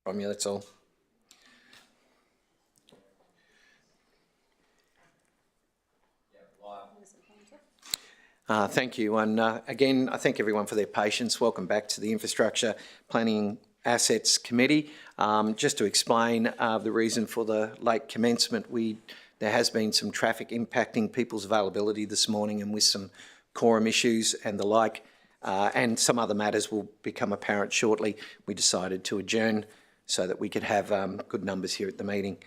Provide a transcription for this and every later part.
from you, that's all. Thank you, and again, I thank everyone for their patience. Welcome back to the Infrastructure Planning Assets Committee. Just to explain the reason for the late commencement, there has been some traffic impacting people's availability this morning, and with some quorum issues and the like, and some other matters will become apparent shortly, we decided to adjourn so that we could have good numbers here at the meeting.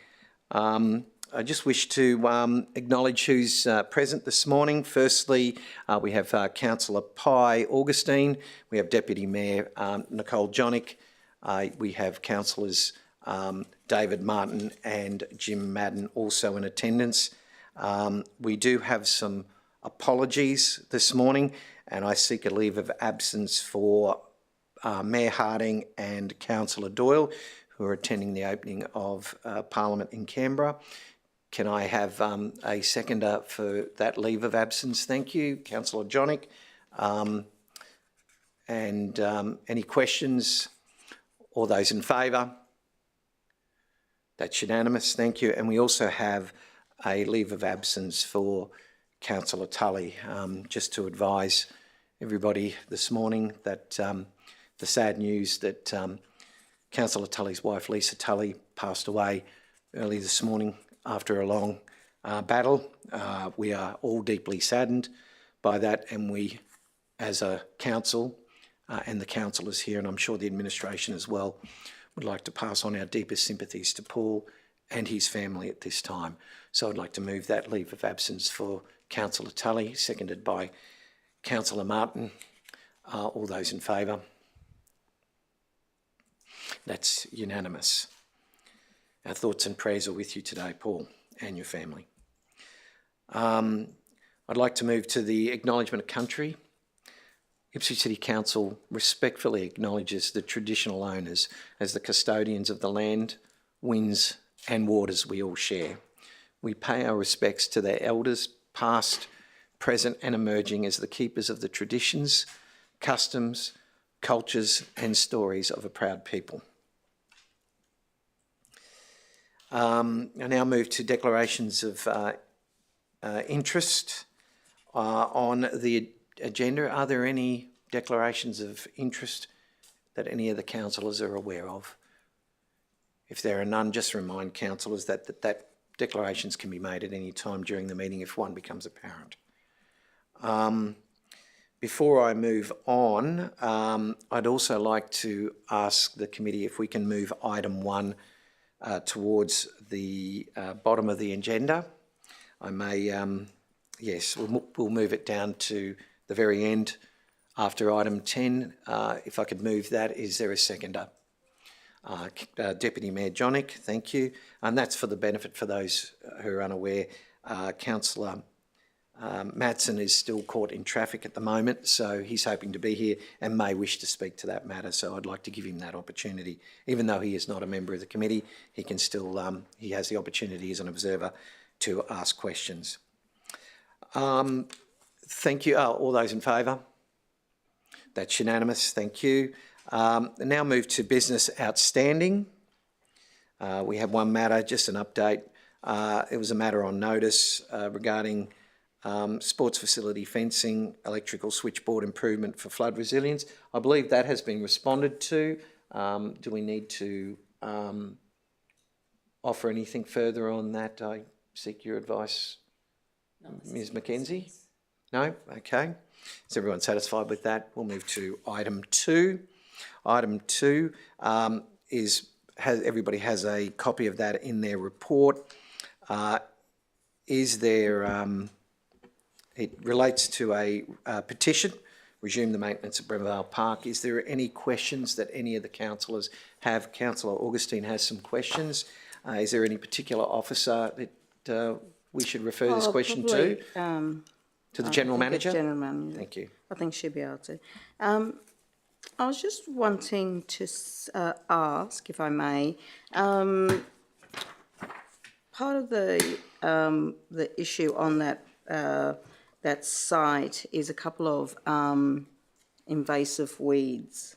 I just wish to acknowledge who's present this morning. Firstly, we have Councillor Pye Augustine, we have Deputy Mayor Nicole Jonick, we have Councillors David Martin and Jim Madden also in attendance. We do have some apologies this morning, and I seek a leave of absence for Mayor Harding and Councillor Doyle, who are attending the opening of Parliament in Canberra. Can I have a seconder for that leave of absence? Thank you, Councillor Jonick. Any questions? All those in favour? That's unanimous, thank you. And we also have a leave of absence for Councillor Tully. Just to advise everybody this morning that the sad news that Councillor Tully's wife, Lisa Tully, passed away early this morning after a long battle. We are all deeply saddened by that, and we, as a council, and the councillors here, and I'm sure the administration as well, would like to pass on our deepest sympathies to Paul and his family at this time. So I'd like to move that leave of absence for Councillor Tully, seconded by Councillor Martin. All those in favour? That's unanimous. Our thoughts and prayers are with you today, Paul, and your family. I'd like to move to the acknowledgement of country. Ipswich City Council respectfully acknowledges the traditional owners as the custodians of the land, winds and waters we all share. We pay our respects to their elders, past, present and emerging, as the keepers of the traditions, customs, cultures and stories of a proud people. I now move to declarations of interest on the agenda. Are there any declarations of interest that any of the councillors are aware of? If there are none, just remind councillors that declarations can be made at any time during the meeting if one becomes apparent. Before I move on, I'd also like to ask the committee if we can move item 1 towards the bottom of the agenda. I may, yes, we'll move it down to the very end after item 10. If I could move that, is there a seconder? Deputy Mayor Jonick, thank you. And that's for the benefit for those who are unaware. Councillor Madsen is still caught in traffic at the moment, so he's hoping to be here and may wish to speak to that matter. So I'd like to give him that opportunity. Even though he is not a member of the committee, he can still, he has the opportunity as an observer to ask questions. Thank you. All those in favour? That's unanimous, thank you. Now move to business outstanding. We have one matter, just an update. It was a matter on notice regarding sports facility fencing, electrical switchboard improvement for flood resilience. I believe that has been responded to. Do we need to offer anything further on that? I seek your advice, no, Ms. Mackenzie? No? Okay. Is everyone satisfied with that? We'll move to item 2. Item 2 everybody has a copy of that in their report. Is there... it relates to a petition, resume the maintenance at Breville Park. Is there any questions that any of the councillors have? Councillor Augustine has some questions. Is there any particular officer that we should refer this question probably, to the General Manager? General Manager. Thank you. I think she'll be able to. I was just wanting to ask, if I may, part of the issue on that site is a couple of invasive weeds,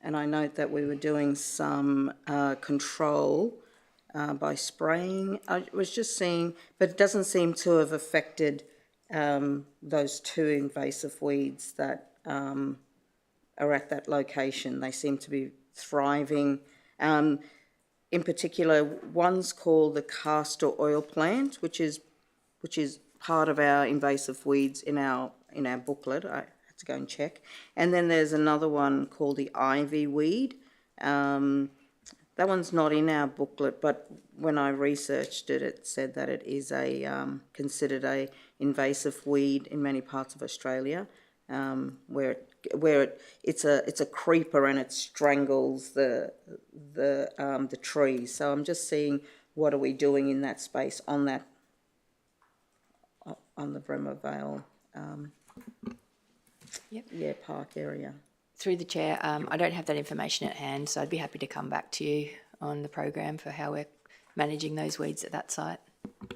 and I note that we were doing some control by spraying. I was just seeing, but it doesn't seem to have affected those two invasive weeds that are at that location. They seem to be thriving. In particular, one's called the castor oil plant, which is part of our invasive weeds in our booklet. I had to go and check. And then there's another one called the ivy weed. That one's not in our booklet, but when I researched it, it said that it is considered a invasive weed in many parts of Australia, where it's a creeper and it strangles the trees. So I'm just seeing what are we doing in that space on the Bremer Vale park area. Through the chair, I don't have that information at hand, so I'd be happy to come back to you on the program for how we're managing those weeds at that site.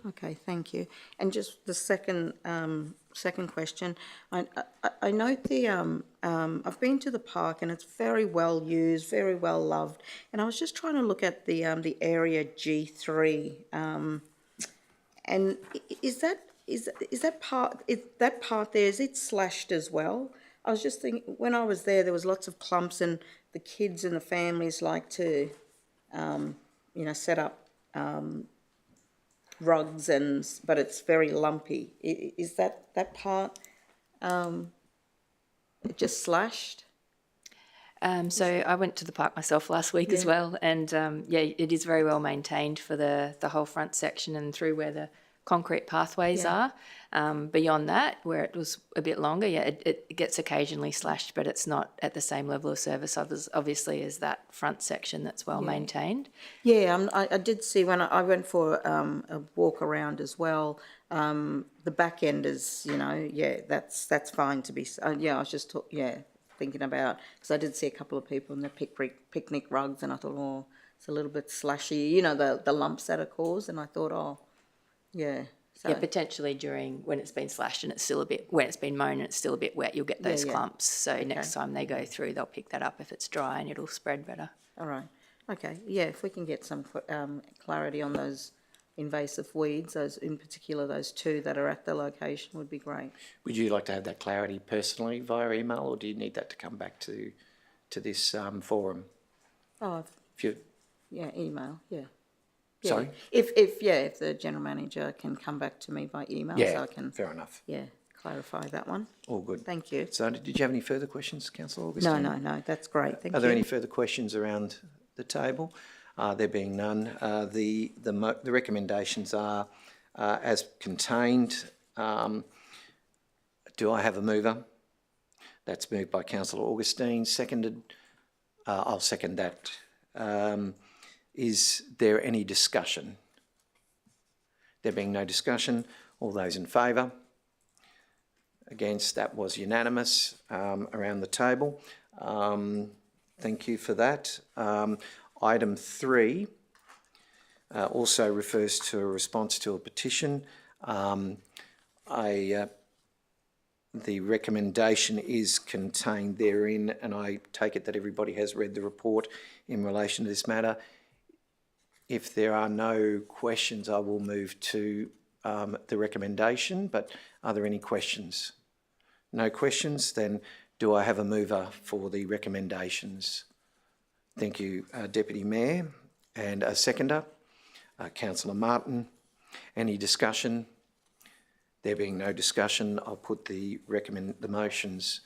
Okay, thank you. And just the second question, I note I've been to the park and it's very well used, very well loved, and I was just trying to look at the area G3, and is that part there, is it slashed as well? I was just thinking, when I was there was lots of clumps, and the kids and the families like to, set up rugs, but it's very lumpy. Is that part just slashed? So I went to the park myself last week as well, and it is very well maintained for the whole front section and through where the concrete pathways are. Beyond that, where it was a bit longer, it gets occasionally slashed, but it's not at the same level of service obviously as that front section that's well maintained. Yeah, I did see when I went for a walk around as well. The back end is, that's fine to be. I was just thinking about, because I did see a couple of people in their picnic rugs, and I thought, it's a little bit slashy. The lumps that are caused, and I thought, So, potentially when it's been slashed and when it's been mown and it's still a bit wet, you'll get those clumps. So next time they go through, they'll pick that up if it's dry, and it'll spread better. All right. Okay. Yeah, if we can get some clarity on those invasive weeds, in particular those two that are at the location, would be great. Would you like to have that clarity personally via email, or do you need that to come back to this forum? Email. Yeah. Sorry? If the general manager can come back to me by email, so I can. Fair enough. Clarify that one. All good. Thank you. So, did you have any further questions, Councillor Augustine? No, that's great. Thank you. Are there any further questions around the table? There being none, the recommendations are as contained. Do I have a mover? That's moved by Councillor Augustine. Seconded. I'll second that. Is there any discussion? There being no discussion, all those in favour? Against? That was unanimous around the table. Thank you for that. Item 3 also refers to a response to a petition. The recommendation is contained therein, and I take it that everybody has read the report in relation to this matter. If there are no questions, I will move to the recommendation, but are there any questions? No questions, then do I have a mover for the recommendations? Thank you, Deputy Mayor. And a seconder, Councillor Martin. Any discussion? There being no discussion, I'll put the motions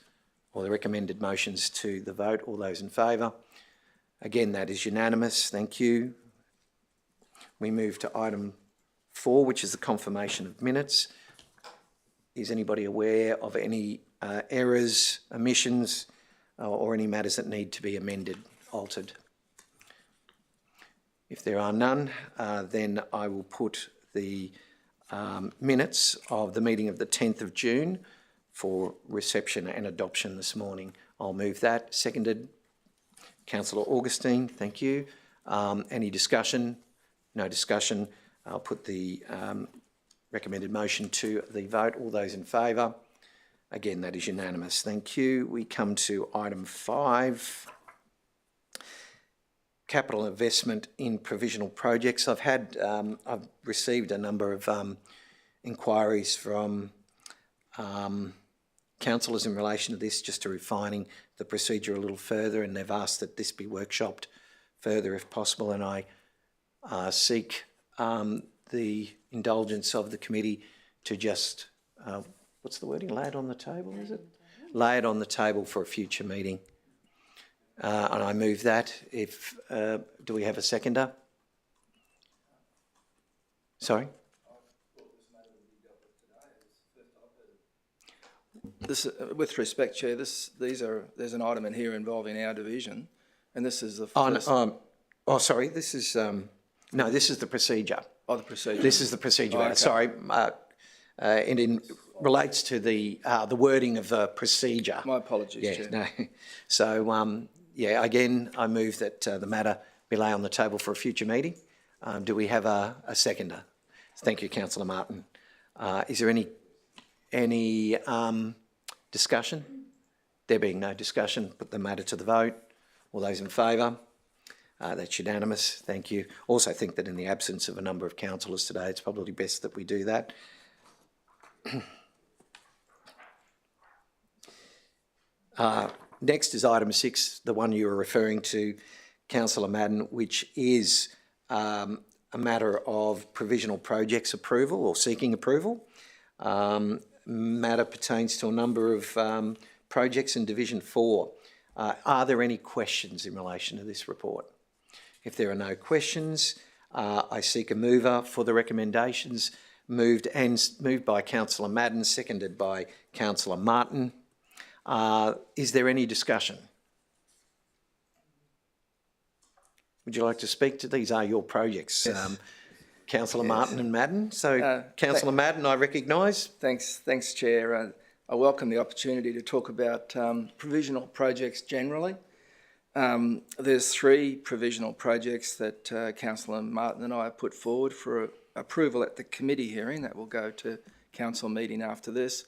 or the recommended motions to the vote. All those in favour? Again, that is unanimous. Thank you. We move to item 4, which is the confirmation of minutes. Is anybody aware of any errors, omissions, or any matters that need to be amended, altered? If there are none, then I will put the minutes of the meeting of the 10th of June for reception and adoption this morning. I'll move that. Seconded, Councillor Augustine. Thank you. Any discussion? No discussion. I'll put the recommended motion to the vote. All those in favour? Again, that is unanimous. Thank you. We come to item 5. capital investment in provisional projects. I've received a number of inquiries from councillors in relation to this, just to refining the procedure a little further, and they've asked that this be workshopped further if possible, and I seek the indulgence of the committee to just, what's the wording, lay it on the table, is it? Lay it on the table for a future meeting. And I move that. Do we have a seconder? Sorry? This, with respect, Chair, there's an item in here involving our division, and this is the first... Sorry, this is... no, this is the procedure. Oh, the procedure. This is the procedure. Oh, okay. Sorry, it relates to the wording of the procedure. My apologies, Chair. No. So, again, I move that the matter be laid on the table for a future meeting. Do we have a seconder? Thank you, Councillor Martin. Is there any discussion? There being no discussion, put the matter to the vote. All those in favour? That's unanimous. Thank you. Also think that in the absence of a number of councillors today, it's probably best that we do that. Next is item 6, the one you were referring to, Councillor Madden, which is a matter of provisional projects approval or seeking approval. Matter pertains to a number of projects in Division 4. Are there any questions in relation to this report? If there are no questions, I seek a mover for the recommendations. Moved by Councillor Madden, seconded by Councillor Martin. Is there any discussion? Would you like to speak to these? Are your projects, yes. Councillor yes. Martin and Madden. So, Councillor Madden, I recognise. Thanks, Chair. I welcome the opportunity to talk about provisional projects generally. There's 3 provisional projects that Councillor Martin and I have put forward for approval at the committee hearing that will go to council meeting after this.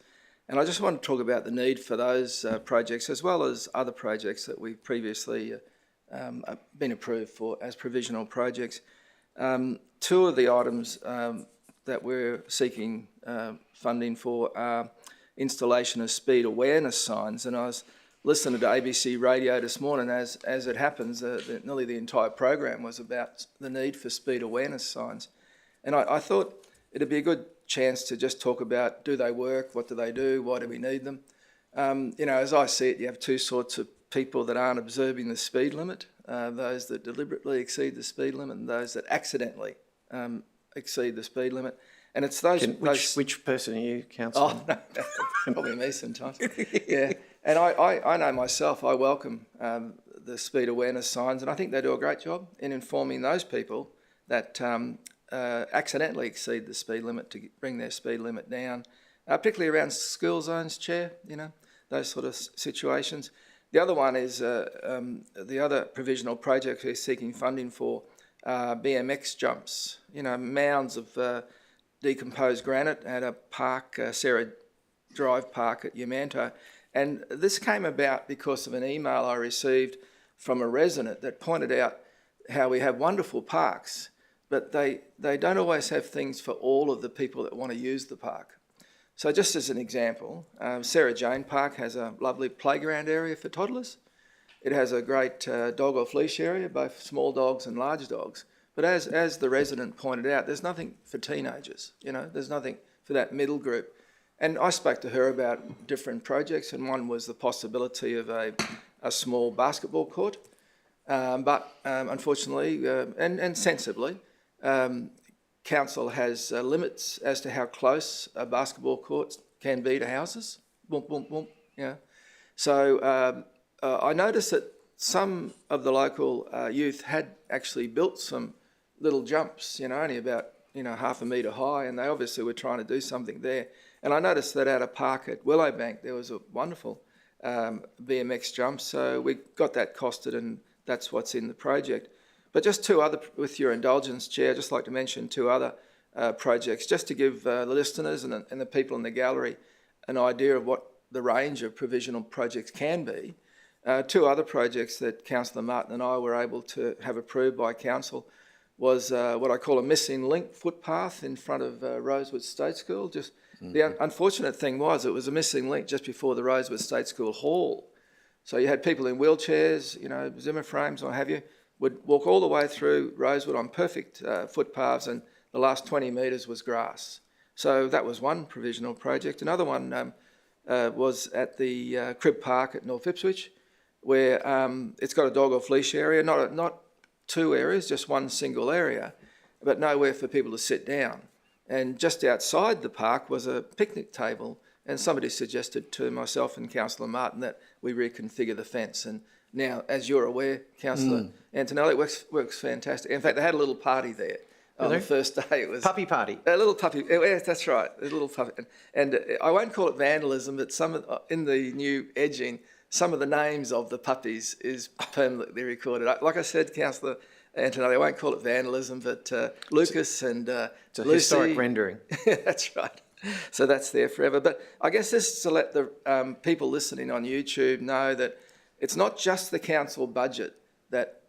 And I just want to talk about the need for those projects as well as other projects that we've previously been approved for as provisional projects. 2 of the items that we're seeking funding for are installation of speed awareness signs, and I was listening to ABC radio this morning. As it happens, nearly the entire program was about the need for speed awareness signs, and I thought it'd be a good chance to just talk about, do they work, what do they do, why do we need them? You know, as I see it, you have 2 sorts of people that aren't observing the speed limit, those that deliberately exceed the speed limit and those that accidentally exceed the speed limit. And it's those... Which person are you, Councillor? Oh, no, probably me sometimes. Yeah, and I know myself, I welcome the speed awareness signs, and I think they do a great job in informing those people that accidentally exceed the speed limit to bring their speed limit down, particularly around school zones, Chair, you know, those sort of situations. The other one is the other provisional project we're seeking funding for, BMX jumps, you know, mounds of decomposed granite at a park, Sarah Drive Park at Yamanto. And this came about because of an email I received from a resident that pointed out how we have wonderful parks, but they don't always have things for all of the people that want to use the park. So just as an example, Sarah Jane Park has a lovely playground area for toddlers. It has a great dog off leash area, both small dogs and large dogs. But as the resident pointed out, there's nothing for teenagers, you know, there's nothing for that middle group. And I spoke to her about different projects, and one was the possibility of a small basketball court. But unfortunately, and sensibly, council has limits as to how close a basketball court can be to houses. Boom, boom, boom, yeah. So I noticed that some of the local youth had actually built some little jumps, you know, only about, you know, 1/2 a metre high, and they obviously were trying to do something there. And I noticed that at a park at Willowbank, there was a wonderful BMX jump, so we got that costed, and that's what's in the project. But just 2 other, with your indulgence, Chair, I'd just like to mention 2 other projects, just to give the listeners and the people in the gallery an idea of what the range of provisional projects can be. Two other projects that Councillor Martin and I were able to have approved by council was what I call a missing link footpath in front of Rosewood State School. Just the unfortunate thing was it was a missing link just before the Rosewood State School hall. So you had people in wheelchairs, you know, Zimmer frames, what have you, would walk all the way through Rosewood on perfect footpaths, and the last 20 metres was grass. So that was one provisional project. Another one was at the Crib Park at North Ipswich, where it's got a dog off leash area, not two areas, just one single area, but nowhere for people to sit down. And just outside the park was a picnic table, and somebody suggested to myself and Councillor Martin that we reconfigure the fence. And now, as you're aware, Councillor Antonelli, it works fantastic. In fact, they had a little party there on the first day. It was Puppy party. a little puppy. Yes, that's right, a little puppy. And I won't call it vandalism, but in the new edging, some of the names of the puppies is permanently recorded. Like I said, Councillor Antonelli, I won't call it vandalism, but Lucas and It's a Lucy, historic rendering. that's right. So that's there forever. But I guess this is to let the people listening on YouTube know that it's not just the council budget that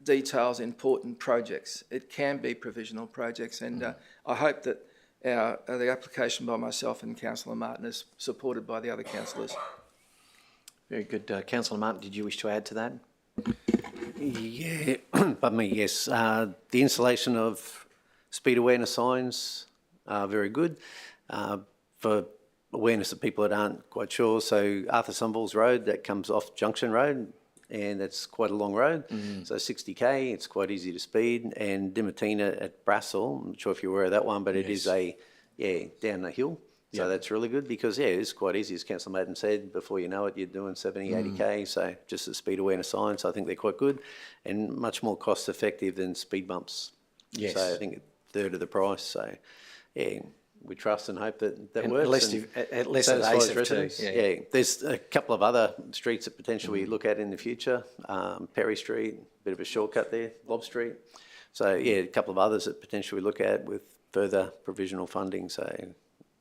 details important projects. It can be provisional projects, and I hope that the application by myself and Councillor Martin is supported by the other councillors. Very good. Councillor Martin, did you wish to add to that? Yeah, pardon me, yes. The installation of speed awareness signs are very good. For awareness of people that aren't quite sure, so Arthur Sunballs Road, that comes off Junction Road, and that's quite a long road. So 60k, it's quite easy to speed. And Dimatina at Brassel, I'm not sure if you're aware of that one, but it is down the hill. So that's really good because, it's quite easy, as Councillor Madden said, before you know it, you're doing 70, 80k. So just the speed awareness signs, I think they're quite good and much more cost effective than speed bumps. Yes. So I think a third of the price. So, we trust and hope that And works. less satisfies evasive too. residents. There's a couple of other streets that potentially we look at in the future. Perry Street, a bit of a shortcut there, Lob Street. So, a couple of others that potentially we look at with further provisional funding. So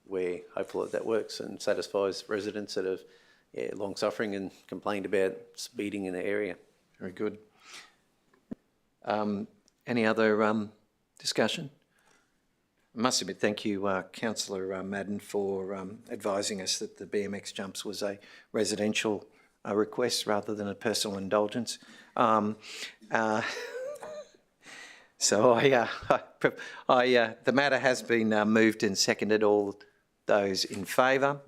we're hopeful that works and satisfies residents that have long suffering and complained about speeding in the area. Very good. Any other discussion? I must admit, thank you, Councillor Madden, for advising us that the BMX jumps was a residential request rather than a personal indulgence. So the matter has been moved and seconded. All those in favour?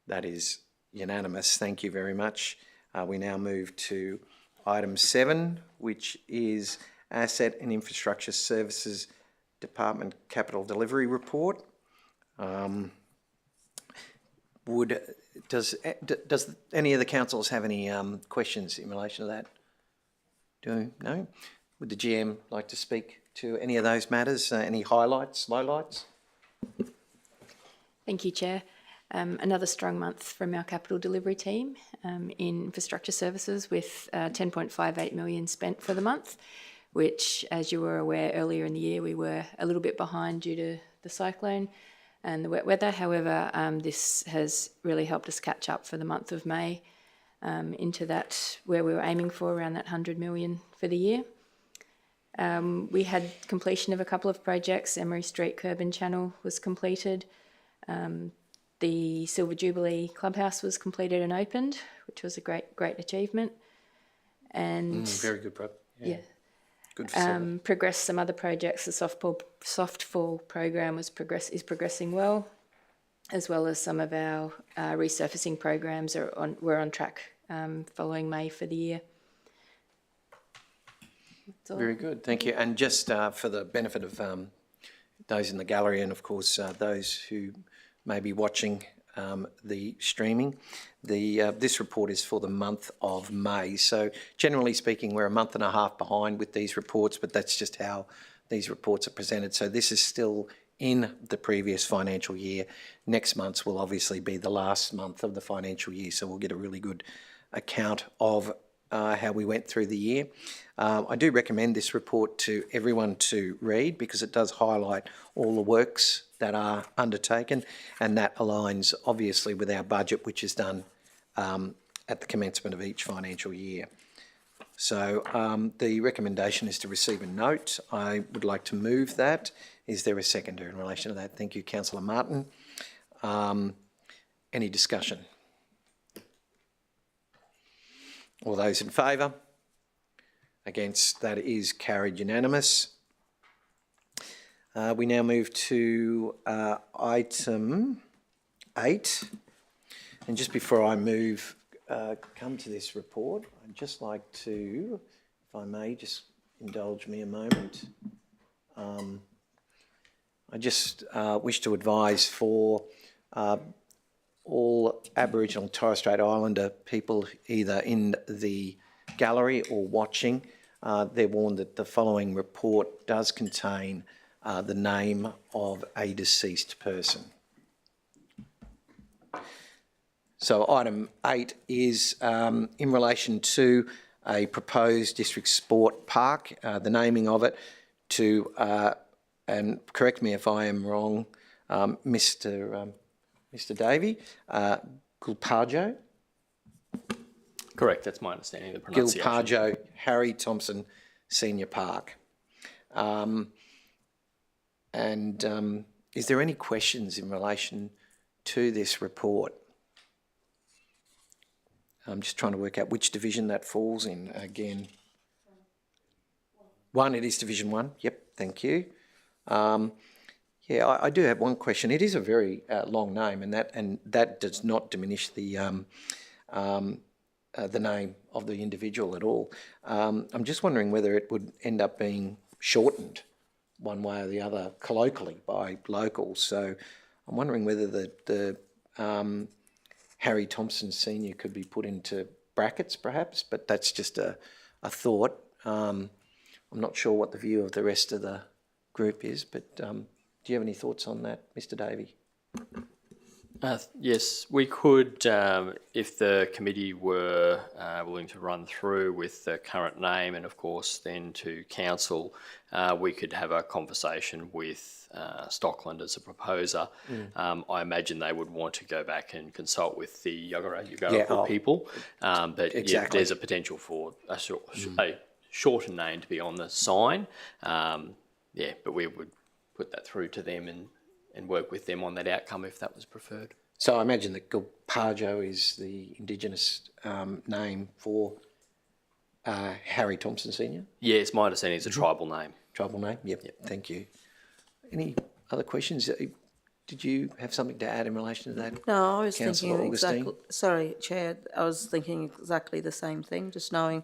That is unanimous. Thank you very much. We now move to item 7, which is Asset and Infrastructure Services Department Capital Delivery Report. Does any of the councils have any questions in relation to that? No? Would the GM like to speak to any of those matters? Any highlights, lowlights? Thank you, Chair. Another strong month from our capital delivery team in infrastructure services with 10.58 million spent for the month, which, as you were aware, earlier in the year we were a little bit behind due to the cyclone and the wet weather. However, this has really helped us catch up for the month of May into that where we were aiming for, around that 100 million for the year. We had completion of a couple of projects. Emery Street Curb and Channel was completed. The Silver Jubilee Clubhouse was completed and opened, which was a great achievement. And Very good, bro. yeah. Good facility. Progressed some other projects. The softfall program is progressing well, as well as some of our resurfacing programs were on track following May for the year. That's all. Very good, thank you. And just for the benefit of those in the gallery and of course those who may be watching the streaming, this report is for the month of May. So generally speaking, we're a month and a half behind with these reports, but that's just how these reports are presented. So this is still in the previous financial year. Next month will obviously be the last month of the financial year, so we'll get a really good account of how we went through the year. I do recommend this report to everyone to read because it does highlight all the works that are undertaken, and that aligns obviously with our budget, which is done at the commencement of each financial year. So the recommendation is to receive a note. I would like to move that. Is there a seconder in relation to that? Thank you, Councillor Martin. Any discussion? All those in favour? Against? That is carried unanimous. We now move to item 8. And just before I come to this report, I'd just like to, if I may, just indulge me a moment. I just wish to advise for all Aboriginal and Torres Strait Islander people either in the gallery or watching, they're warned that the following report does contain the name of a deceased person. So item 8 is in relation to a proposed district sport park, the naming of it to, and correct me if I am wrong, Mr. Davey, Gulparjo? Correct, that's my understanding of the pronunciation. Gulparjo Harry Thompson Senior Park. Is there any questions in relation to this report? I'm just trying to work out which division that falls in again. 1, it is Division 1. Yep, thank you. Yeah, I do have one question. It is a very long name, and that does not diminish the name of the individual at all. I'm just wondering whether it would end up being shortened one way or the other colloquially by locals. So I'm wondering whether the Harry Thompson Senior could be put into brackets perhaps, but that's just a thought. I'm not sure what the view of the rest of the group is, but do you have any thoughts on that, Mr. Davey? Yes, we could, if the committee were willing to run through with the current name and of course then to council, we could have a conversation with Stockland as a proposer. I imagine they would want to go back and consult with the Yugara people, but exactly. yeah, there's a potential for a shorter name to be on the sign. Yeah, but we would put that through to them and work with them on that outcome if that was preferred. So I imagine that Gulparjo is the Indigenous name for Harry Thompson Senior? Yeah, it's my understanding it's a tribal name. Tribal name? Yep. Thank you. Any other questions? Did you have something to add in relation to that? No, I was Councillor thinking Augustine? exactly, sorry, Chair, I was thinking exactly the same thing, just knowing,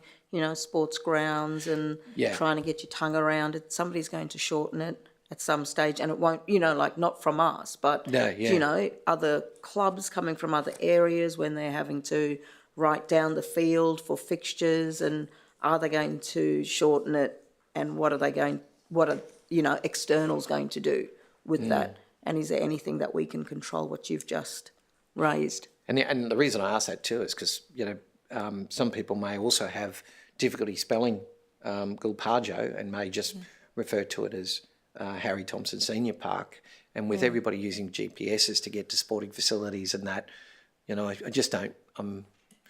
sports grounds and trying to get your tongue around it. Somebody's going to shorten it at some stage, and it won't, not from us, but, other clubs coming from other areas when they're having to write down the field for fixtures, and are they going to shorten it, and what are externals going to do with that? And is there anything that we can control what you've just raised? And the reason I ask that too is because, some people may also have difficulty spelling Gulparjo and may just refer to it as Harry Thompson Senior Park. And with everybody using GPSs to get to sporting facilities and that, I just don't,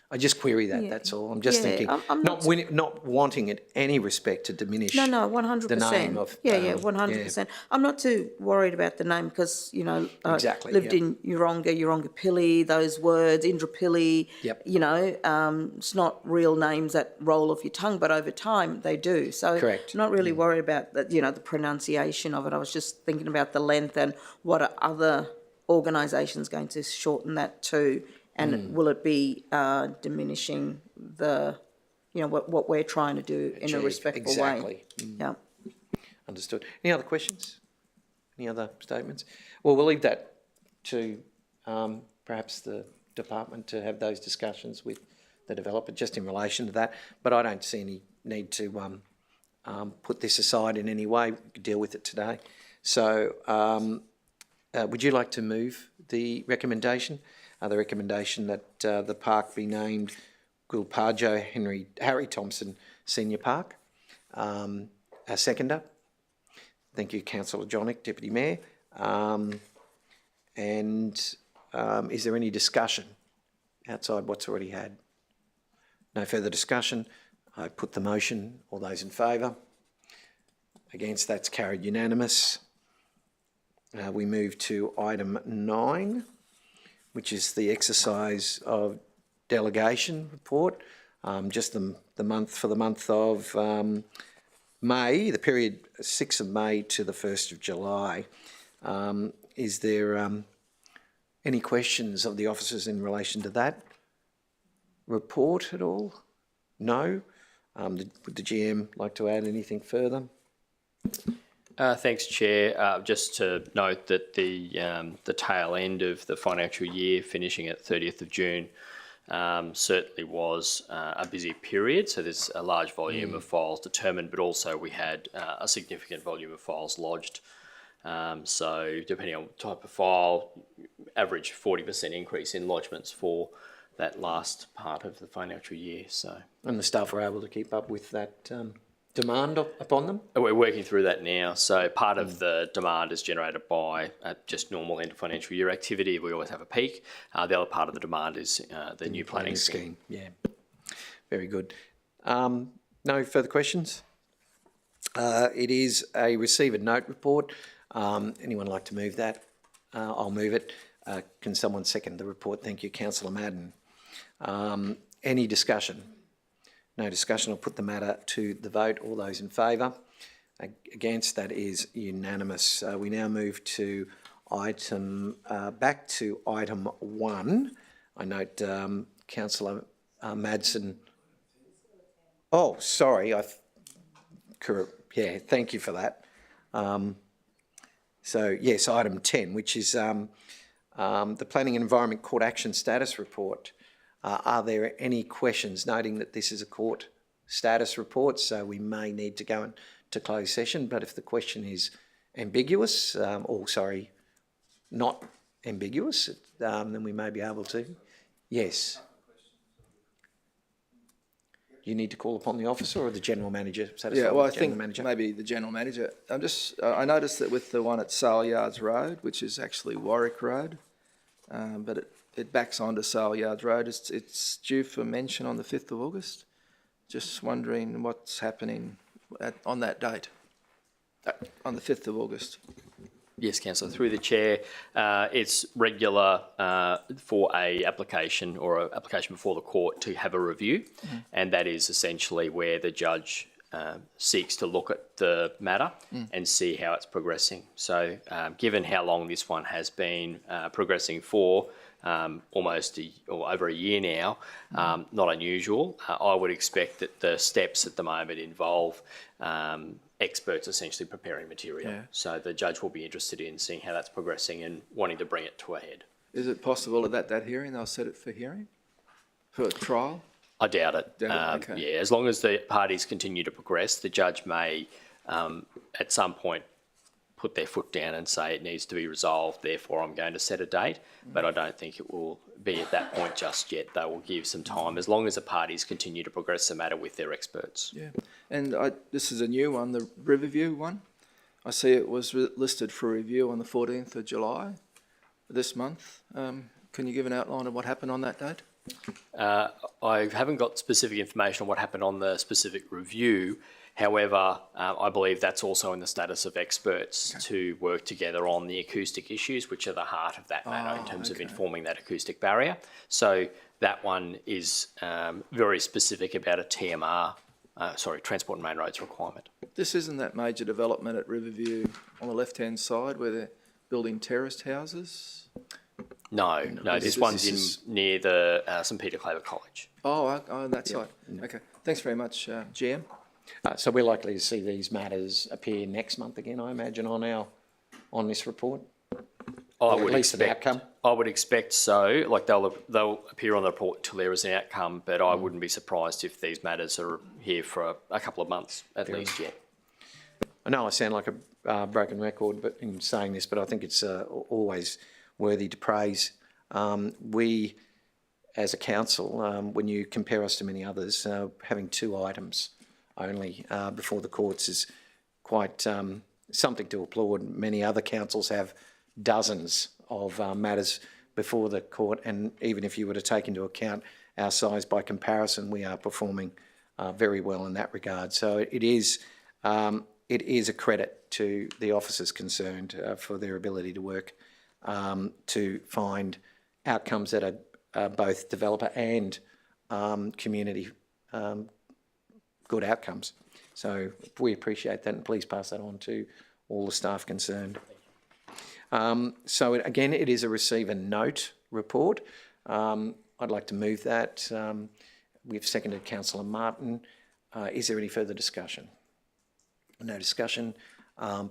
I just query that, that's all. I'm just thinking, I'm not wanting in any respect to diminish 100%. the name of... 100%. I'm not too worried about the name because, Exactly, lived in Yeronga Pili, those words, Indrapili, Yep. It's not real names that roll off your tongue, but over time they do. So Correct. I'm not really worried about the pronunciation of it. I was just thinking about the length and what are other organisations going to shorten that to. And will it be diminishing the, what we're trying to do in a respectful way? Yeah. Understood. Any other questions? Any other statements? Well, we'll leave that to perhaps the department to have those discussions with the developer just in relation to that. But I don't see any need to put this aside in any way. We could deal with it today. So would you like to move the recommendation? The recommendation that the park be named Gulparjo Harry Thompson Senior Park. A seconder. Thank you, Councillor Johnick, Deputy Mayor. Is there any discussion outside what's already had? No further discussion. I put the motion. All those in favour? Against? That's carried unanimous. We move to item 9, which is the exercise of delegation report. Just the month of May, the period 6th of May to the 1st of July. Is there any questions of the officers in relation to that report at all? No? Would the GM like to add anything further? Thanks, Chair. Just to note that the tail end of the financial year, finishing at 30th of June, certainly was a busy period. So there's a large volume of files determined, but also we had a significant volume of files lodged. So depending on type of file, average 40% increase in lodgements for that last part of the financial year. So, And the staff were able to keep up with that demand upon them? we're working through that now. So part of the demand is generated by just normal end of financial year activity. We always have a peak. The other part of the demand is the new planning scheme. Yeah, very good. No further questions? It is a receive a note report. Anyone like to move that? I'll move it. Can someone second the report? Thank you, Councillor Madden. Any discussion? No discussion. I'll put the matter to the vote. All those in favour? Against? That is unanimous. We now move to back to item 1. I note Councillor Madsen. Oh, sorry. Yeah, thank you for that. So yes, item 10, which is the Planning and Environment Court Action Status Report. Are there any questions, noting that this is a court status report, so we may need to go into closed session, but if the question is ambiguous, not ambiguous, then we may be able to. Yes. You need to call upon the officer or the general manager? Yeah, well, I think maybe the general manager. I noticed that with the one at Sale Yards Road, which is actually Warwick Road, but it backs onto Sale Yards Road. It's due for mention on the 5th of August. Just wondering what's happening on that date, on the 5th of August. Yes, Councillor. Through the Chair, it's regular for a application or an application before the court to have a review, and that is essentially where the judge seeks to look at the matter and see how it's progressing. So given how long this one has been progressing for, almost over a year now, not unusual. I would expect that the steps at the moment involve experts essentially preparing material. Yeah. So the judge will be interested in seeing how that's progressing and wanting to bring it to a head. Is it possible that hearing they'll set it for hearing? For a trial? I doubt it. Okay. Yeah, as long as the parties continue to progress, the judge may at some point put their foot down and say it needs to be resolved, therefore I'm going to set a date, but I don't think it will be at that point just yet. They will give some time, as long as the parties continue to progress the matter with their experts. Yeah, and this is a new one, the Riverview one. I see it was listed for review on the 14th of July this month. Can you give an outline of what happened on that date? I haven't got specific information on what happened on the specific review. However, I believe that's also in the status of experts to work together on the acoustic issues, which are the heart of that matter in terms of informing that acoustic barrier. So that one is very specific about a TMR, Transport and Main Roads requirement. This isn't that major development at Riverview on the left-hand side where they're building terraced houses? No, this one's near the St Peter Claver College. Oh, on that side. Okay, thanks very much, GM. So we're likely to see these matters appear next month again, I imagine, on this report? I would expect so. Like they'll appear on the report until there is an outcome, but I wouldn't be surprised if these matters are here for a couple of months at least yet. I know I sound like a broken record but in saying this, but I think it's always worthy to praise. We, as a council, when you compare us to many others, having 2 items only before the courts is quite something to applaud. Many other councils have dozens of matters before the court, and even if you were to take into account our size by comparison, we are performing very well in that regard. So it is a credit to the officers concerned for their ability to work to find outcomes that are both developer and community good outcomes. So we appreciate that, and please pass that on to all the staff concerned. So again, it is a receive and note report. I'd like to move that. We've seconded Councillor Martin. Is there any further discussion? No discussion.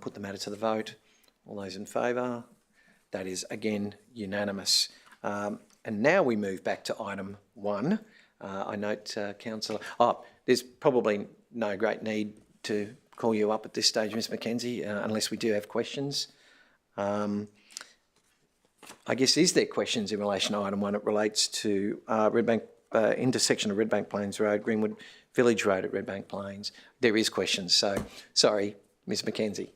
Put the matter to the vote. All those in favour? That is again unanimous. And now we move back to item 1. I note, Councillor... there's probably no great need to call you up at this stage, Ms Mackenzie, unless we do have questions. I guess, is there questions in relation to item 1? It relates to Redbank intersection of Redbank Plains Road, Greenwood Village Road at Redbank Plains. There is questions, so sorry, Ms Mackenzie.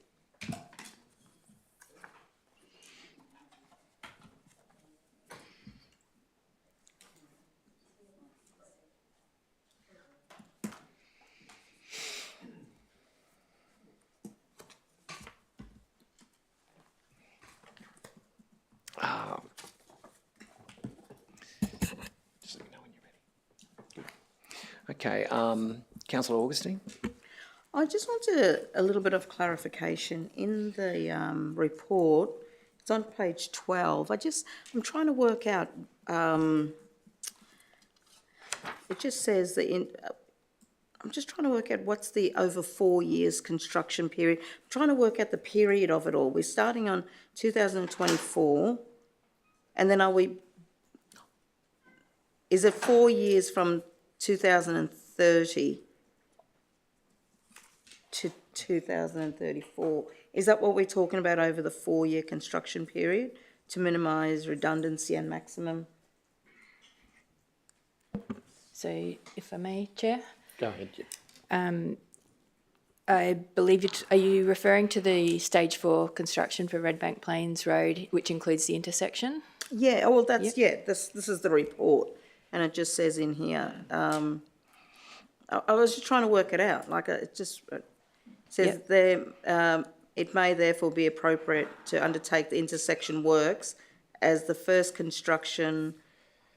Just let me know when you're ready. Okay, Councillor Augustine. I just wanted a little bit of clarification in the report. It's on page 12. I'm trying to work out. It just says I'm just trying to work out what's the over 4 years construction period. I'm trying to work out the period of it all. We're starting on 2024, and then is it 4 years from 2030 to 2034? Is that what we're talking about over the 4-year construction period to minimise redundancy and maximum? So, if I may, Chair? Go ahead. I believe are you referring to the stage 4 construction for Redbank Plains Road, which includes the intersection? Yeah, well, that's, this is the report, and it just says in here, I was just trying to work it out, like it just says there, it may therefore be appropriate to undertake the intersection works as the first construction,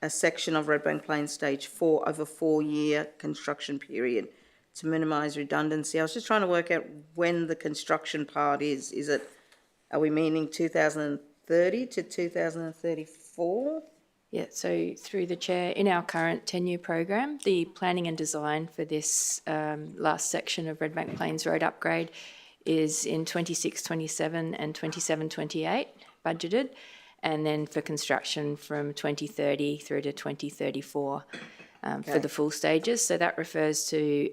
a section of Redbank Plains Stage 4 over 4-year construction period to minimise redundancy. I was just trying to work out when the construction part is. Are we meaning 2030 to 2034? Yeah, so through the Chair, in our current 10-year program, the planning and design for this last section of Redbank Plains Road upgrade is in 26-27 and 27-28 budgeted, and then for construction from 2030 through to 2034 for the full stages. So that refers to,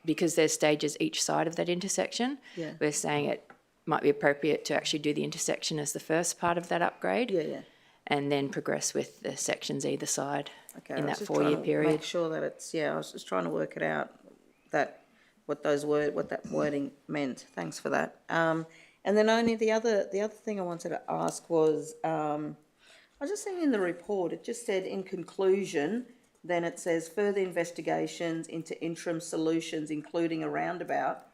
because there's stages each side of that intersection, we're saying it might be appropriate to actually do the intersection as the first part of that upgrade. And then progress with the sections either side in that 4-year period. Make sure that it's, I was just trying to work it out, what that wording meant. Thanks for that. And then only the other thing I wanted to ask was, I was just seeing in the report, it just said in conclusion, then it says further investigations into interim solutions, including a roundabout.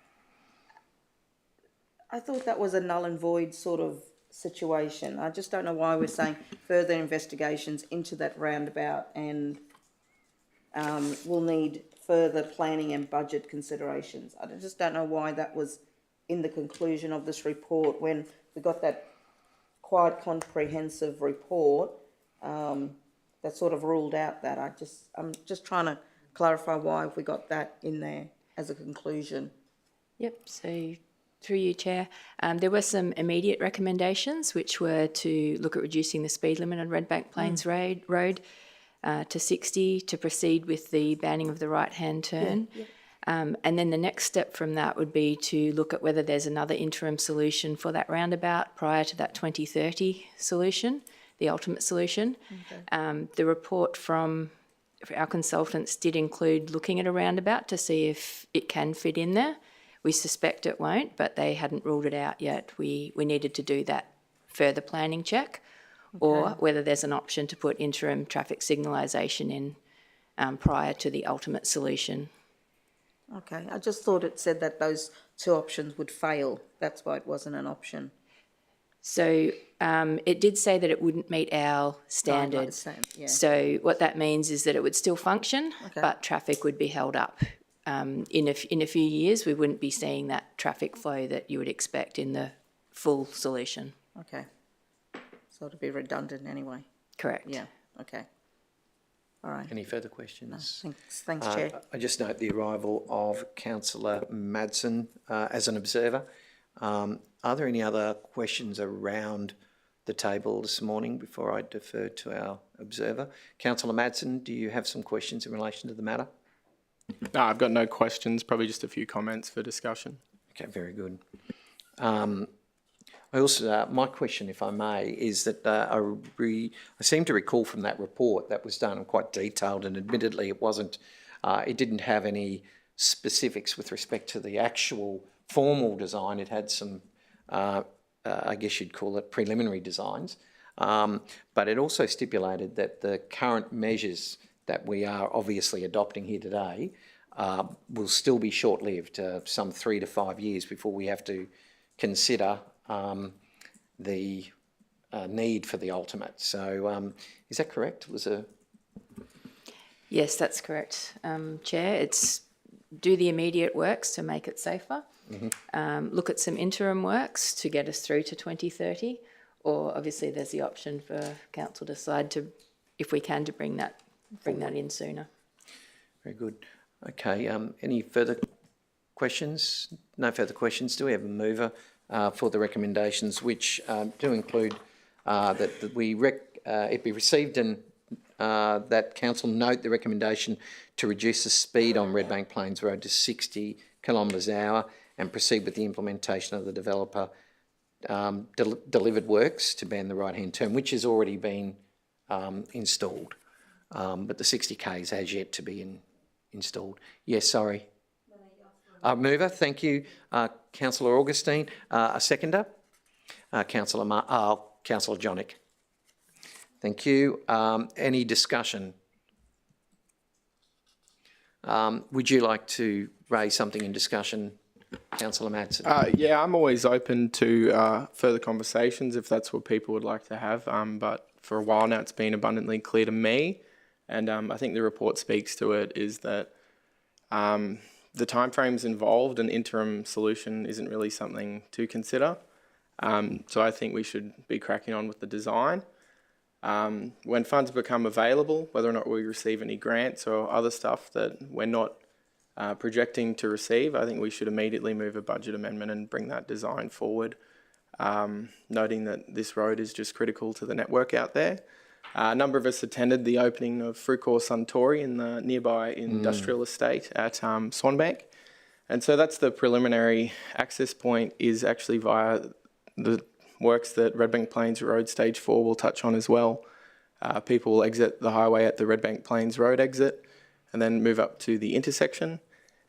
I thought that was a null and void sort of situation. I just don't know why we're saying further investigations into that roundabout, and we'll need further planning and budget considerations. I just don't know why that was in the conclusion of this report when we got that quite comprehensive report that sort of ruled out that. I'm just trying to clarify why we got that in there as a conclusion. Yep, so through you, Chair, there were some immediate recommendations which were to look at reducing the speed limit on Redbank Plains Road to 60, to proceed with the banning of the right-hand turn. And then the next step from that would be to look at whether there's another interim solution for that roundabout prior to that 2030 solution, the ultimate solution. The report from our consultants did include looking at a roundabout to see if it can fit in there. We suspect it won't, but they hadn't ruled it out yet. We needed to do that further planning check. or whether there's an option to put interim traffic signalisation in prior to the ultimate solution. Okay, I just thought it said that those two options would fail. That's why it wasn't an option. So it did say that it wouldn't meet our standard. Yeah. So what that means is that it would still function, Okay. but traffic would be held up. In a few years, we wouldn't be seeing that traffic flow that you would expect in the full solution. Okay. So it'll be redundant anyway. Correct. Yeah, okay. All right. Any further questions? Thanks, Chair. I just note the arrival of Councillor Madsen as an observer. Are there any other questions around the table this morning before I defer to our observer? Councillor Madsen, do you have some questions in relation to the matter? No, I've got no questions, probably just a few comments for discussion. Okay, very good. I also, my question, if I may, is that I seem to recall from that report that was done quite detailed, and admittedly it didn't have any specifics with respect to the actual formal design. It had some, I guess you'd call it preliminary designs, but it also stipulated that the current measures that we are obviously adopting here today will still be short-lived, some 3 to 5 years before we have to consider the need for the ultimate. So is that correct? Yes, that's correct, Chair. It's do the immediate works to make it safer, look at some interim works to get us through to 2030, or obviously there's the option for council to decide to, if we can, to bring that in sooner. Very good. Okay, any further questions? No further questions. Do we have a mover for the recommendations, which do include that it be received and that council note the recommendation to reduce the speed on Redbank Plains Road to 60 km/h and proceed with the implementation of the developer delivered works to ban the right-hand turn, which has already been installed, but the 60 k's has yet to be installed. Yes, sorry. Mover, thank you. Councillor Augustine. A seconder? Councillor Jonick. Thank you. Any discussion? Would you like to raise something in discussion, Councillor Madsen? Yeah, I'm always open to further conversations if that's what people would like to have, but for a while now it's been abundantly clear to me, and I think the report speaks to it, is that the timeframes involved, an interim solution isn't really something to consider. So I think we should be cracking on with the design. When funds become available, whether or not we receive any grants or other stuff that we're not projecting to receive, I think we should immediately move a budget amendment and bring that design forward, noting that this road is just critical to the network out there. A number of us attended the opening of Frucor Suntory in the nearby industrial estate at Swanbank. And so that's the preliminary access point, is actually via the works that Redbank Plains Road Stage 4 will touch on as well. People will exit the highway at the Redbank Plains Road exit and then move up to the intersection.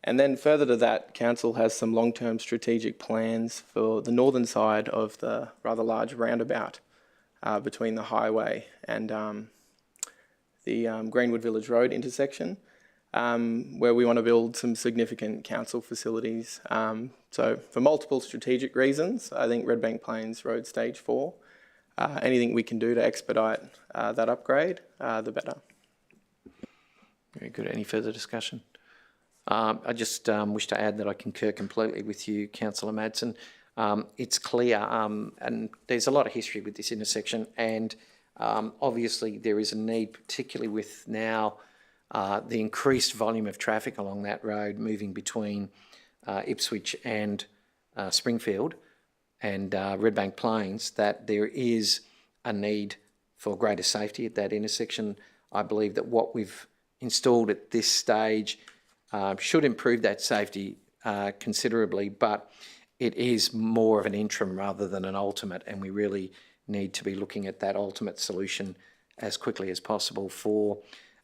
And then further to that, Council has some long-term strategic plans for the northern side of the rather large roundabout between the highway and the Greenwood Village Road intersection, where we want to build some significant council facilities. So for multiple strategic reasons, I think Redbank Plains Road Stage 4, anything we can do to expedite that upgrade, the better. Very good. Any further discussion? I just wish to add that I concur completely with you, Councillor Madsen. It's clear, and there's a lot of history with this intersection, and obviously there is a need, particularly with now the increased volume of traffic along that road moving between Ipswich and Springfield and Redbank Plains, that there is a need for greater safety at that intersection. I believe that what we've installed at this stage should improve that safety considerably, but it is more of an interim rather than an ultimate, and we really need to be looking at that ultimate solution as quickly as possible for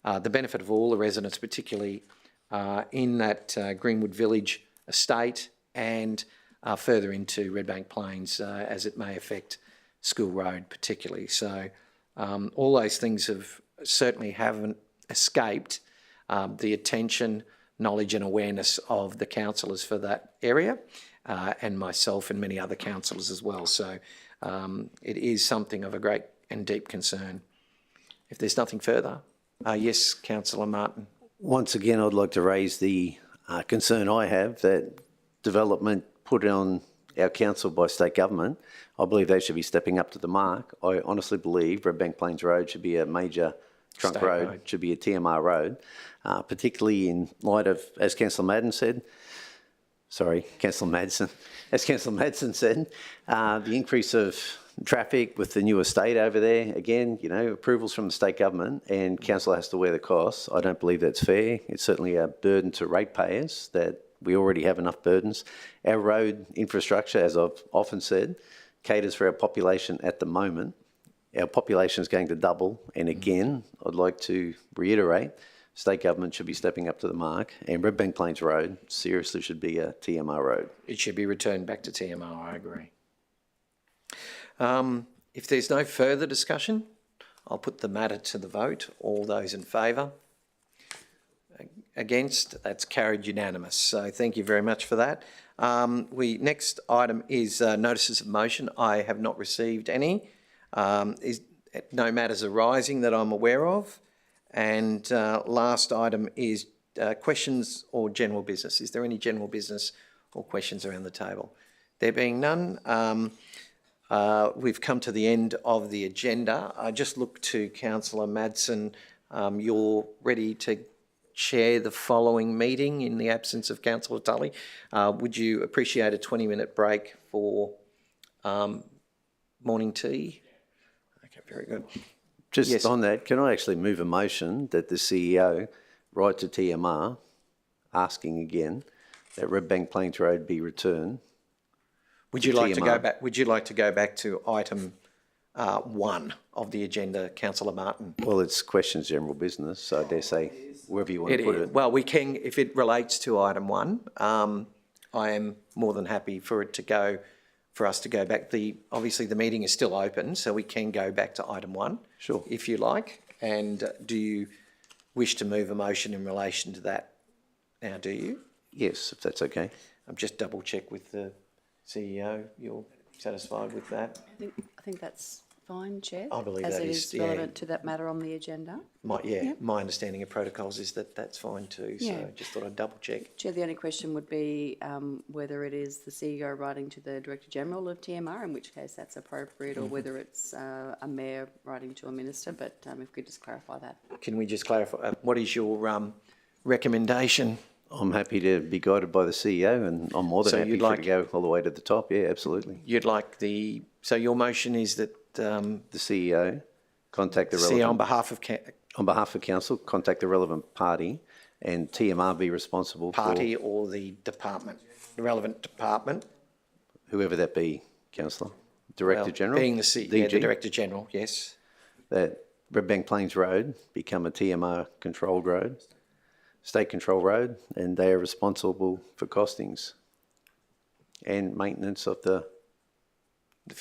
the benefit of all the residents, particularly in that Greenwood Village estate and further into Redbank Plains, as it may affect School Road particularly. So All those things haven't escaped the attention, knowledge and awareness of the councillors for that area, and myself and many other councillors as well. So it is something of a great and deep concern. If there's nothing further, yes, Councillor Martin. Once again, I'd like to raise the concern I have that development put on our council by state government, I believe they should be stepping up to the mark. I honestly believe Redbank Plains Road should be a major trunk State road, road. should be a TMR road, particularly in light of, as Councillor Madden said, Councillor Madsen said, the increase of traffic with the new estate over there, again, approvals from the state government and council has to wear the costs. I don't believe that's fair. It's certainly a burden to ratepayers that we already have enough burdens. Our road infrastructure, as I've often said, caters for our population at the moment. Our population is going to double. And again, I'd like to reiterate, state government should be stepping up to the mark and Redbank Plains Road seriously should be a TMR road. It should be returned back to TMR, I agree. If there's no further discussion, I'll put the matter to the vote. All those in favour? Against? That's carried unanimous. So thank you very much for that. Next item is notices of motion. I have not received any. No matters arising that I'm aware of. And last item is questions or general business. Is there any general business or questions around the table? There being none, we've come to the end of the agenda. I just look to Councillor Madsen. You're ready to chair the following meeting in the absence of Councillor Tully. Would you appreciate a 20-minute break for morning tea? Okay, very good. Just Yes. on that, can I actually move a motion that the CEO write to TMR asking again that Redbank Plains Road be returned? Would you like to go TMR. back? Would you like to go back to item 1 of the agenda, Councillor Martin? Well, it's questions general business, so I dare say wherever you want to put it. Well, we can, if it relates to item 1. I am more than happy for us to go back. Obviously the meeting is still open, so we can go back to item 1. Sure. If you like. And do you wish to move a motion in relation to that now? Do you? Yes, if that's okay. I'm just double check with the CEO. You're satisfied with that? I think that's fine, Chair. I believe as that it is, is relevant to that matter on the agenda. My understanding of protocols is that that's fine too. So Yeah. just thought I'd double check. Chair, the only question would be whether it is the CEO writing to the Director General of TMR, in which case that's appropriate, or whether it's a mayor writing to a minister. But if we could just clarify that. Can we just clarify, what is your recommendation? I'm happy to be guided by the CEO and I'm more than So happy you'd for it like- to go all the way to the top. Yeah, absolutely. You'd like so your motion is that The CEO contact the CEO relevant... on behalf of On behalf of council, contact the relevant party and TMR be responsible party or the department, the relevant department? for whoever that be, councillor. Director Well, General? Being the the DG, Director General, yes. that Redbank Plains Road become a TMR controlled road, state control road, and they are responsible for costings and maintenance of the The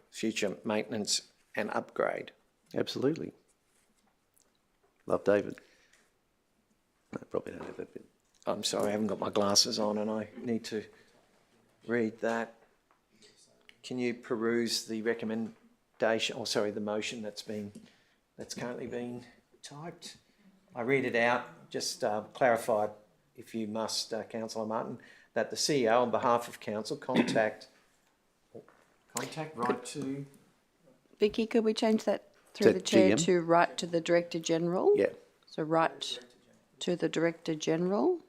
future maintenance and upgrade. Absolutely. Love David. No, probably don't have that bit. I'm sorry, I haven't got my glasses on and I need to read that. Can you peruse the recommendation, the motion that's currently being typed? I read it out, just clarify, if you must, Councillor Martin, that the CEO on behalf of council contact right to... Vicky, could we change that through To the Chair GM? to write to the Director General? Yeah. So write to the Director General,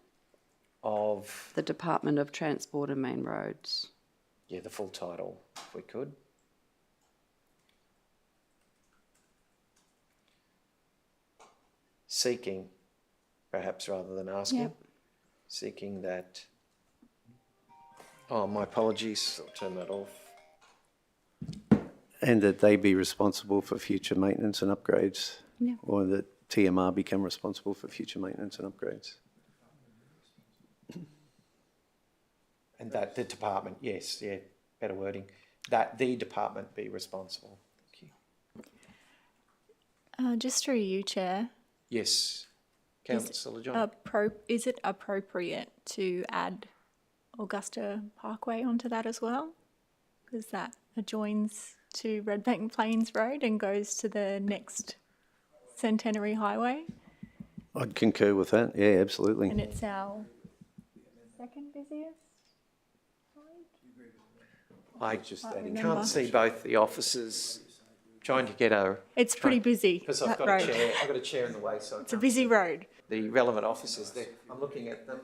of, the Department of Transport and Main Roads. the full title, if we could. Seeking, perhaps rather than asking. Yep. Seeking that... Oh, my apologies, I'll turn that off. And that they be responsible for future maintenance and upgrades. Yeah. Or that TMR become responsible for future maintenance and upgrades. And that the department, yes, better wording. That the department be responsible. Thank you. Just through you, Chair. Yes, Councillor John. Is it appropriate to add Augusta Parkway onto that as well? Because that adjoins to Redbank Plains Road and goes to the next Centenary Highway, I'd concur with that. Yeah, absolutely. and it's our second busiest. I Just Can't adding. remember. can't see both the offices. Trying to get a, It's pretty busy, because I've that got road. a chair. I've got a chair in the way, so I It's a can't busy see road. the relevant offices. There, I'm looking at them.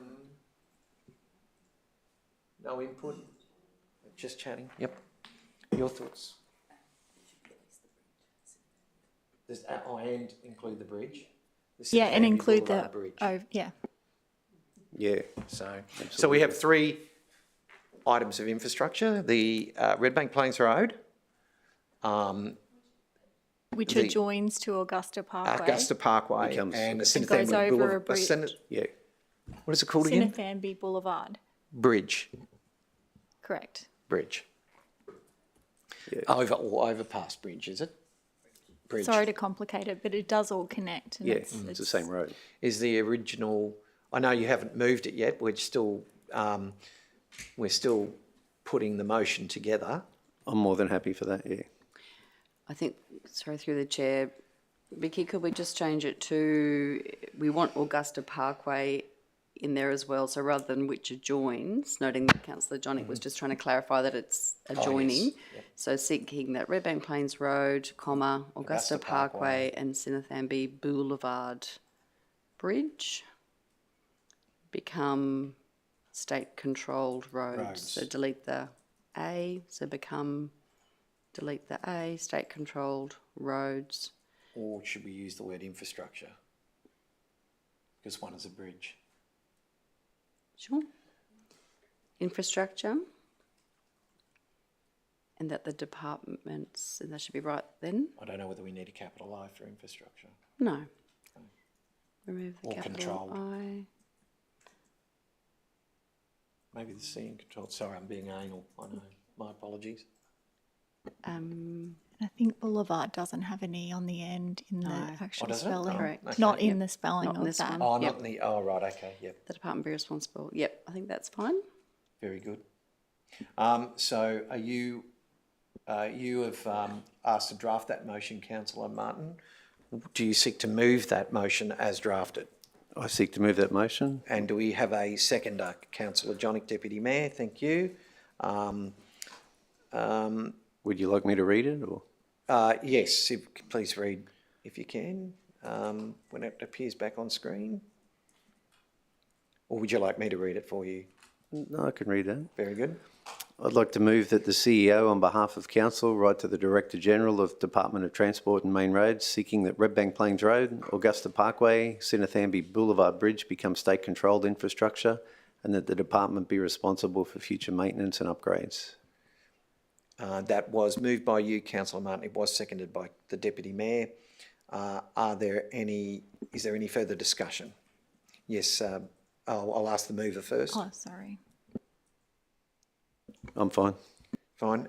No input. Just chatting. Yep. Your thoughts? There's, and include the bridge. The Yeah, and Cinefanby include Boulevard the, bridge. yeah. Yeah. So we have three items of infrastructure: the Redbank Plains Road, Which the- adjoins to Augusta Parkway. Augusta Parkway, Becomes- and the It goes Cinefanby over a Boulevard. bridge. Yeah. What is it called again? Cinefanby Boulevard, Bridge. correct. Bridge. Yeah. Overpass bridge, is it? Bridge. Sorry to complicate it, but it does all connect. And Yeah, it's the same road. Is the original, I know you haven't moved it yet, we're still putting the motion together. I'm more than happy for that, yeah. I think, sorry, through the chair, Vicky, could we just change it to, we want Augusta Parkway in there as well, so rather than which adjoins, noting that Councillor Johnnick was just trying to clarify that it's adjoining. Yep. So seeking that Redbank Plains Road, comma, Augusta Augusta Parkway. Parkway and Cinefanby Boulevard Bridge become state-controlled roads. So Roads. delete the A, so delete the A, state-controlled roads. Or should we use the word infrastructure? Because one is a bridge. Sure. Infrastructure. And that the departments, and that should be right then? I don't know whether we need a capital I for infrastructure. No. Remove the Or capital controlled. I. Maybe the C in control. Sorry, I'm being anal. I know. My apologies. I think Boulevard doesn't have an E on the end in the actual does it? spelling. Oh, Correct. okay. Not in Yep. the spelling Not in of this that. one. Oh, Yep. not in the, oh, right, okay, yep, The department be responsible. Yep, I think that's fine. very good. So are you, you have asked to draft that motion, Councillor Martin. Do you seek to move that motion as drafted? I seek to move that motion. And do we have a seconder? Councillor Johnnick, Deputy Mayor, thank you. Would you like me to read it, or? Yes, please read if you can, when it appears back on screen. Or would you like me to read it for you? No, I can read that. Very good. I'd like to move that the CEO, on behalf of Council, write to the Director General of Department of Transport and Main Roads seeking that Redbank Plains Road, Augusta Parkway, Cinefanby Boulevard Bridge become state-controlled infrastructure, and that the department be responsible for future maintenance and upgrades. That was moved by you, Councillor Martin. It was seconded by the Deputy Mayor. Is there any further discussion? Yes, I'll ask the mover first. Oh, sorry. I'm fine. Fine.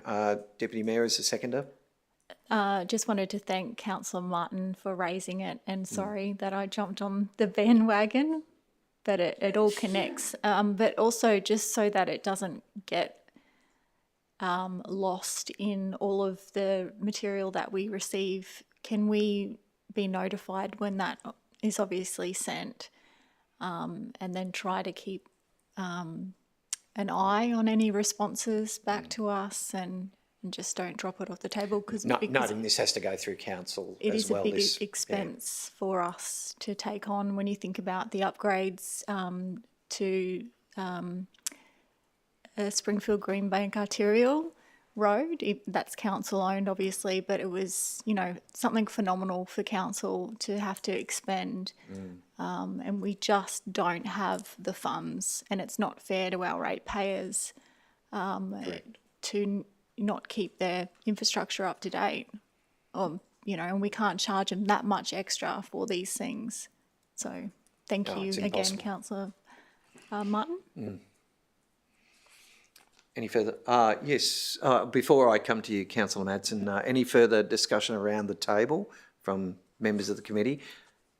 Deputy Mayor is the seconder. Just wanted to thank Councillor Martin for raising it, and sorry that I jumped on the bandwagon, but it all connects. But also just so that it doesn't get lost in all of the material that we receive, can we be notified when that is obviously sent, and then try to keep an eye on any responses back to us, and just don't drop it off the table because Noting this has to go through council it as is well. a big this- expense for us to take on when you think about the upgrades to Springfield Greenbank Arterial Road. That's council owned, obviously, but it was, something phenomenal for council to have to expend. And we just don't have the funds, and it's not fair to our ratepayers to not keep their infrastructure up to date. And we can't charge them that much extra for these things. So thank No, you it's again, impossible. Councillor Martin. Any further? Yes. Before I come to you, Councillor Madsen, any further discussion around the table from members of the committee.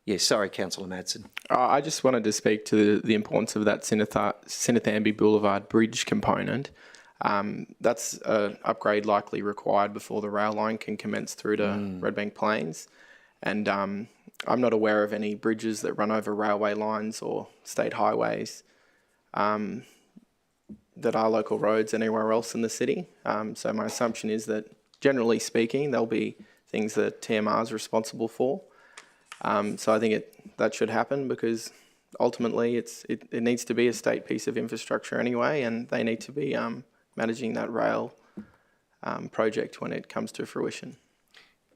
Yes, sorry, Councillor Madsen. I just wanted to speak to the importance of that Sinnathamby Boulevard Bridge component. That's an upgrade likely required before the rail line can commence through to Redbank Plains. And I'm not aware of any bridges that run over railway lines or state highways that are local roads anywhere else in the city. So my assumption is that, generally speaking, there'll be things that TMR is responsible for. So I think that should happen, because ultimately it needs to be a state piece of infrastructure anyway, and they need to be managing that rail project when it comes to fruition.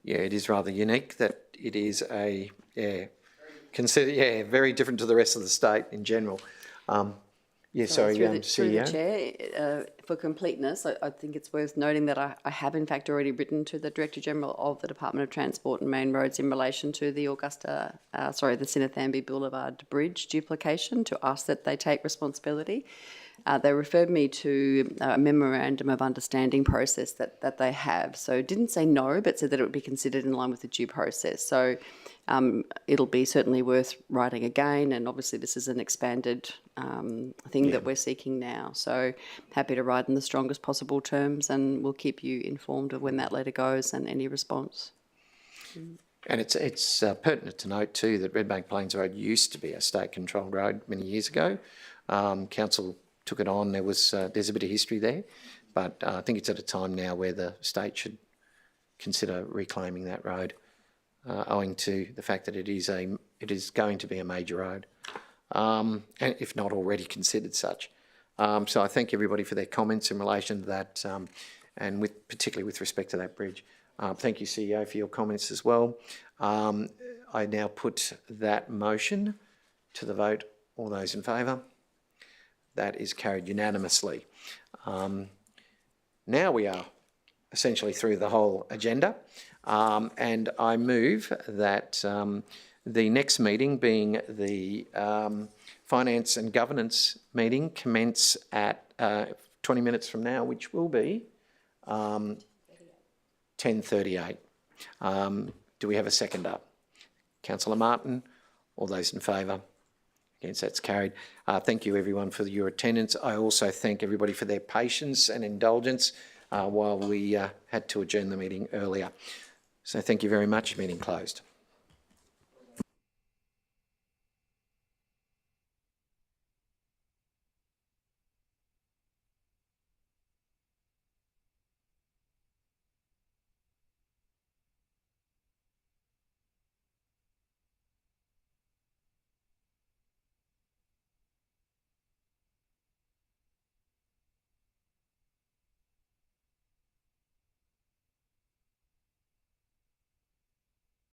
Yeah, it is rather unique that it is very different to the rest of the state in general. Through the CEO. chair, for completeness, I think it's worth noting that I have in fact already written to the Director General of the Department of Transport and Main Roads in relation to the the Sinnathamby Boulevard Bridge duplication, to ask that they take responsibility. They referred me to a memorandum of understanding process that they have. So didn't say no, but said that it would be considered in line with the due process. So it'll be certainly worth writing again, and obviously this is an expanded thing that we're seeking now. So happy to write in the strongest possible terms, and we'll keep you informed of when that letter goes and any response. And it's pertinent to note too that Redbank Plains Road used to be a state-controlled road many years ago. Council took it on. There's a bit of history there, but I think it's at a time now where the state should consider reclaiming that road, owing to the fact that it is going to be a major road, and if not already considered such. So I thank everybody for their comments in relation to that, and particularly with respect to that bridge. Thank you, CEO, for your comments as well. I now put that motion to the vote. All those in favour? That is carried unanimously. Now we are essentially through the whole agenda, and I move that the next meeting, being the Finance and Governance meeting, commence at 20 minutes from now, which will be 10:38. Do we have a second up? Councillor Martin, all those in favour? Against, that's carried. Thank you everyone for your attendance. I also thank everybody for their patience and indulgence while we had to adjourn the meeting earlier. So thank you very much. Meeting closed.